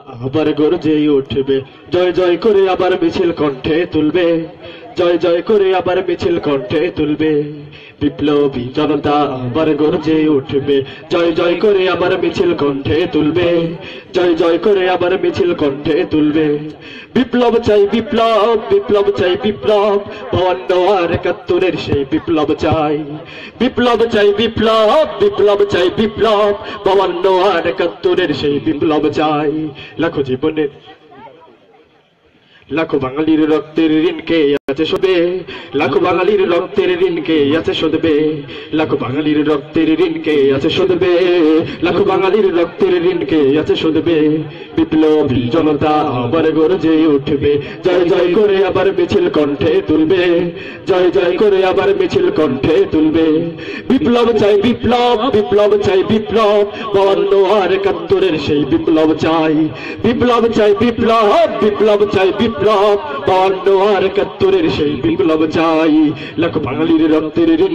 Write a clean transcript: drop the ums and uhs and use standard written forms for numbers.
আবার গর্জে উঠবে, জয় জয় করে আবার মিছিল কণ্ঠে তুলবে, জয় জয় করে আবার মিছিল কণ্ঠে তুলবে। বিপ্লবী জনতা আবার গর্জে উঠবে, জয় জয় করে আবার মিছিল কণ্ঠে তুলবে, জয় জয় করে আবার মিছিল কণ্ঠে তুলবে। বিপ্লব চাই বিপ্লব, বিপ্লব চাই বিপ্লব, 52 আর 71-এর সেই বিপ্লব চাই। বিপ্লব চাই বিপ্লব, বিপ্লব চাই বিপ্লব, 52 আর 71-এর সেই বিপ্লব চাই। লাখো জীবনের লাখো বাঙালির রক্তের ঋণকে আছে শোধবে, লাখো বাঙালির রক্তের ঋণকে আছে শোধবে, লাখো বাঙালির রক্তের ঋণকে আছে শোধবে, লাখো বাঙালির রক্তের ঋণকে আছে শোধবে। বিপ্লবী জনতা আবার গর্জে উঠবে, জয় জয় করে আবার মিছিল কণ্ঠে তুলবে, জয় জয় করে আবার মিছিল কণ্ঠে তুলবে। বিপ্লব চাই বিপ্লব, বিপ্লব চাই বিপ্লব, 52 আর 71-এর সেই বিপ্লব চাই। বিপ্লব চাই বিপ্লব, বিপ্লব চাই বিপ্লব, 52 আর 71-এর সেই বিপ্লব চাই। লাখো বাঙালির রক্তের ঋণ